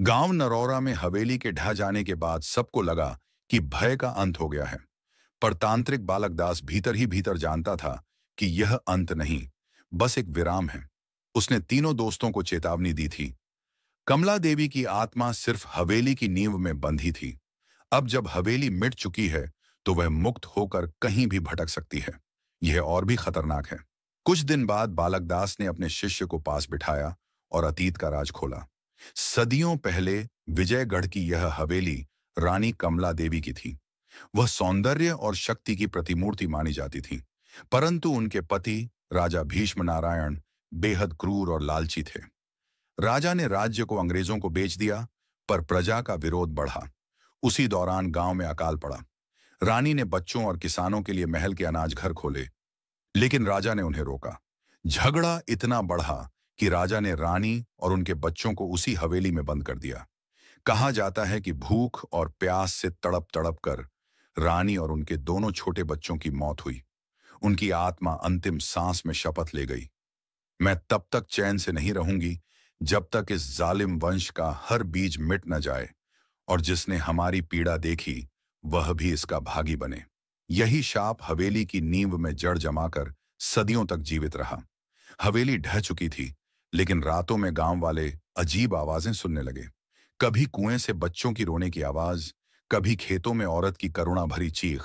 गांव नरौरा में हवेली के ढह जाने के बाद सबको लगा कि भय का अंत हो गया है। पर तांत्रिक बालक दास भीतर ही भीतर जानता था कि यह अंत नहीं, बस एक विराम है। उसने तीनों दोस्तों को चेतावनी दी थी। कमला देवी की आत्मा सिर्फ हवेली की नींव में बंधी थी। अब जब हवेली मिट चुकी है तो वह मुक्त होकर कहीं भी भटक सकती है। यह और भी खतरनाक है। कुछ दिन बाद बालक दास ने अपने शिष्य को पास बिठाया और अतीत का राज खोला। सदियों पहले विजयगढ़ की यह हवेली रानी कमला देवी की थी। वह सौंदर्य और शक्ति की प्रतिमूर्ति मानी जाती थी, परंतु उनके पति राजा भीष्म नारायण बेहद क्रूर और लालची थे। राजा ने राज्य को अंग्रेजों को बेच दिया, पर प्रजा का विरोध बढ़ा। उसी दौरान गांव में अकाल पड़ा। रानी ने बच्चों और किसानों के लिए महल के अनाज घर खोले, लेकिन राजा ने उन्हें रोका। झगड़ा इतना बढ़ा कि राजा ने रानी और उनके बच्चों को उसी हवेली में बंद कर दिया। कहा जाता है कि भूख और प्यास से तड़प तड़प कर रानी और उनके दोनों छोटे बच्चों की मौत हुई। उनकी आत्मा अंतिम सांस में शपथ ले गई, मैं तब तक चैन से नहीं रहूंगी जब तक इस जालिम वंश का हर बीज मिट न जाए, और जिसने हमारी पीड़ा देखी वह भी इसका भागी बने। यही शाप हवेली की नींव में जड़ जमाकर सदियों तक जीवित रहा। हवेली ढह चुकी थी, लेकिन रातों में गांव वाले अजीब आवाजें सुनने लगे। कभी कुएं से बच्चों की रोने की आवाज, कभी खेतों में औरत की करुणा भरी चीख।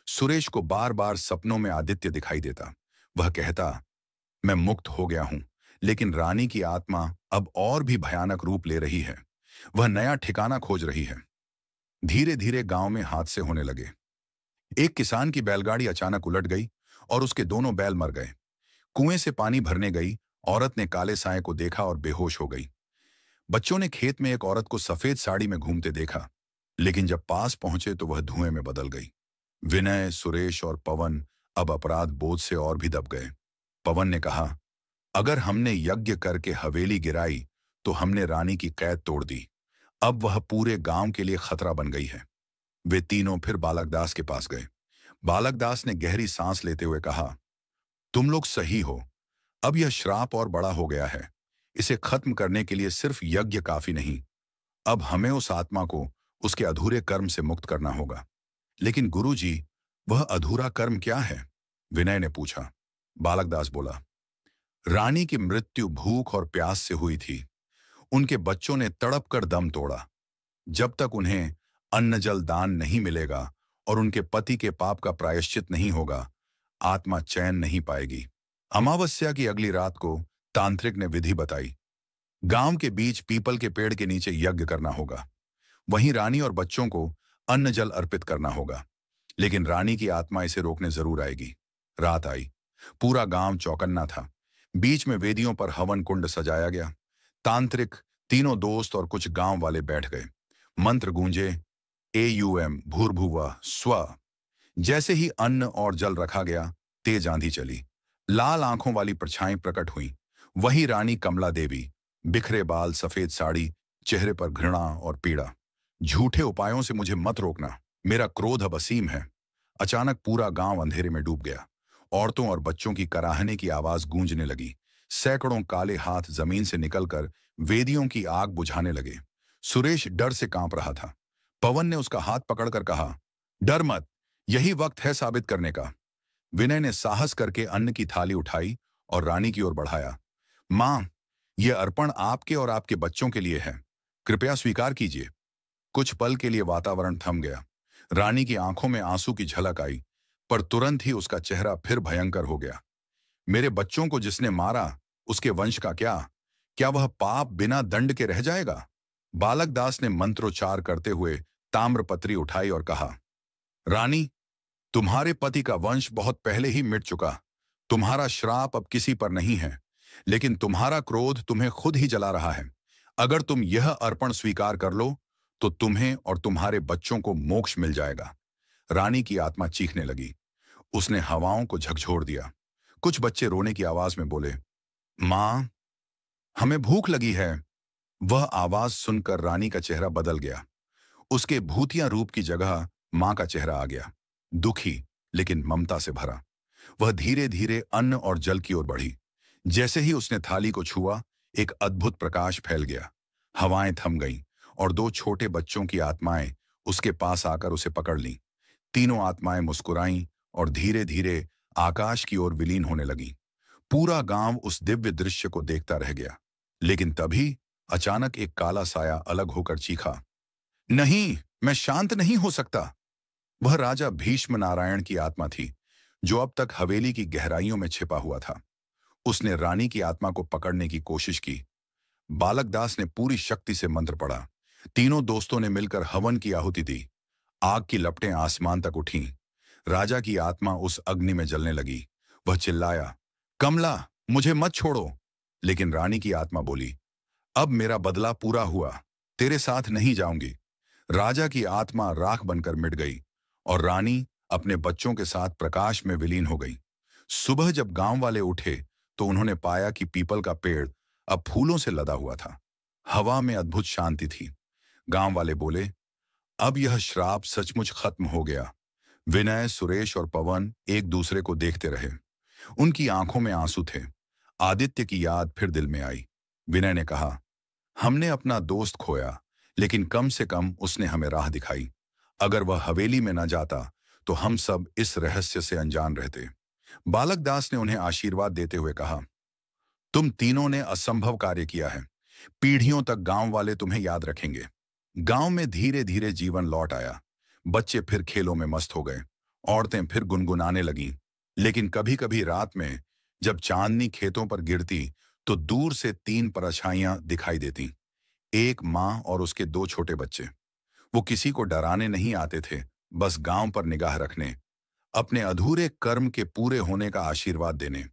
सुरेश को बार बार सपनों में आदित्य दिखाई देता। वह कहता, मैं मुक्त हो गया हूं, लेकिन रानी की आत्मा अब और भी भयानक रूप ले रही है। वह नया ठिकाना खोज रही है। धीरे धीरे गांव में हादसे होने लगे। एक किसान की बैलगाड़ी अचानक उलट गई और उसके दोनों बैल मर गए। कुएं से पानी भरने गई औरत ने काले साए को देखा और बेहोश हो गई। बच्चों ने खेत में एक औरत को सफेद साड़ी में घूमते देखा, लेकिन जब पास पहुंचे तो वह धुएं में बदल गई। विनय, सुरेश और पवन अब अपराध बोझ से और भी दब गए। पवन ने कहा, अगर हमने यज्ञ करके हवेली गिराई तो हमने रानी की कैद तोड़ दी। अब वह पूरे गांव के लिए खतरा बन गई है। वे तीनों फिर बालकदास के पास गए। बालकदास ने गहरी सांस लेते हुए कहा, तुम लोग सही हो। अब यह श्राप और बड़ा हो गया है। इसे खत्म करने के लिए सिर्फ यज्ञ काफी नहीं। अब हमें उस आत्मा को उसके अधूरे कर्म से मुक्त करना होगा। लेकिन गुरुजी, वह अधूरा कर्म क्या है? विनय ने पूछा। बालकदास बोला, रानी की मृत्यु भूख और प्यास से हुई थी। उनके बच्चों ने तड़प कर दम तोड़ा। जब तक उन्हें अन्न जल दान नहीं मिलेगा और उनके पति के पाप का प्रायश्चित नहीं होगा, आत्मा चैन नहीं पाएगी। अमावस्या की अगली रात को तांत्रिक ने विधि बताई। गांव के बीच पीपल के पेड़ के नीचे यज्ञ करना होगा। वहीं रानी और बच्चों को अन्न जल अर्पित करना होगा, लेकिन रानी की आत्मा इसे रोकने जरूर आएगी। रात आई। पूरा गांव चौकन्ना था। बीच में वेदियों पर हवन कुंड सजाया गया। तांत्रिक, तीनों दोस्त और कुछ गांव वाले बैठ गए। मंत्र गूंजे, एयूएम भूर्भुवः स्व। जैसे ही अन्न और जल रखा गया, तेज आंधी चली। लाल आंखों वाली परछाई प्रकट हुई। वही रानी कमला देवी, बिखरे बाल, सफेद साड़ी, चेहरे पर घृणा और पीड़ा। झूठे उपायों से मुझे मत रोकना, मेरा क्रोध अब असीम है। अचानक पूरा गांव अंधेरे में डूब गया। औरतों और बच्चों की कराहने की आवाज गूंजने लगी। सैकड़ों काले हाथ जमीन से निकलकर वेदियों की आग बुझाने लगे। सुरेश डर से कांप रहा था। पवन ने उसका हाथ पकड़कर कहा, डर मत, यही वक्त है साबित करने का। विनय ने साहस करके अन्न की थाली उठाई और रानी की ओर बढ़ाया। मां, यह अर्पण आपके और आपके बच्चों के लिए है, कृपया स्वीकार कीजिए। कुछ पल के लिए वातावरण थम गया। रानी की आंखों में आंसू की झलक आई, पर तुरंत ही उसका चेहरा फिर भयंकर हो गया। मेरे बच्चों को जिसने मारा, उसके वंश का क्या? क्या वह पाप बिना दंड के रह जाएगा? बालकदास ने मंत्रोच्चार करते हुए ताम्रपत्री उठाई और कहा, रानी, तुम्हारे पति का वंश बहुत पहले ही मिट चुका। तुम्हारा श्राप अब किसी पर नहीं है, लेकिन तुम्हारा क्रोध तुम्हें खुद ही जला रहा है। अगर तुम यह अर्पण स्वीकार कर लो तो तुम्हें और तुम्हारे बच्चों को मोक्ष मिल जाएगा। रानी की आत्मा चीखने लगी। उसने हवाओं को झकझोर दिया। कुछ बच्चे रोने की आवाज में बोले, मां, हमें भूख लगी है। वह आवाज सुनकर रानी का चेहरा बदल गया। उसके भूतिया रूप की जगह मां का चेहरा आ गया, दुखी लेकिन ममता से भरा। वह धीरे धीरे अन्न और जल की ओर बढ़ी। जैसे ही उसने थाली को छुआ, एक अद्भुत प्रकाश फैल गया। हवाएं थम गईं और दो छोटे बच्चों की आत्माएं उसके पास आकर उसे पकड़ लीं। तीनों आत्माएं मुस्कुराईं और धीरे धीरे आकाश की ओर विलीन होने लगीं। पूरा गांव उस दिव्य दृश्य को देखता रह गया। लेकिन तभी अचानक एक काला साया अलग होकर चीखा, नहीं, मैं शांत नहीं हो सकता। वह राजा भीष्म नारायण की आत्मा थी, जो अब तक हवेली की गहराइयों में छिपा हुआ था। उसने रानी की आत्मा को पकड़ने की कोशिश की। बालक दास ने पूरी शक्ति से मंत्र पढ़ा। तीनों दोस्तों ने मिलकर हवन की आहुति दी। आग की लपटें आसमान तक उठीं। राजा की आत्मा उस अग्नि में जलने लगी। वह चिल्लाया, कमला, मुझे मत छोड़ो। लेकिन रानी की आत्मा बोली, अब मेरा बदला पूरा हुआ, तेरे साथ नहीं जाऊंगी। राजा की आत्मा राख बनकर मिट गई और रानी अपने बच्चों के साथ प्रकाश में विलीन हो गई। सुबह जब गांव वाले उठे तो उन्होंने पाया कि पीपल का पेड़ अब फूलों से लदा हुआ था। हवा में अद्भुत शांति थी। गांव वाले बोले, अब यह श्राप सचमुच खत्म हो गया। विनय, सुरेश और पवन एक दूसरे को देखते रहे। उनकी आंखों में आंसू थे। आदित्य की याद फिर दिल में आई। विनय ने कहा, हमने अपना दोस्त खोया, लेकिन कम से कम उसने हमें राह दिखाई। अगर वह हवेली में न जाता तो हम सब इस रहस्य से अनजान रहते। बालक दास ने उन्हें आशीर्वाद देते हुए कहा, तुम तीनों ने असंभव कार्य किया है। पीढ़ियों तक गांव वाले तुम्हें याद रखेंगे। गांव में धीरे धीरे जीवन लौट आया। बच्चे फिर खेलों में मस्त हो गए। औरतें फिर गुनगुनाने लगीं। लेकिन कभी कभी रात में जब चांदनी खेतों पर गिरती तो दूर से तीन परछाइयां दिखाई देती। एक माँ और उसके दो छोटे बच्चे। वो किसी को डराने नहीं आते थे, बस गांव पर निगाह रखने, अपने अधूरे कर्म के पूरे होने का आशीर्वाद देने।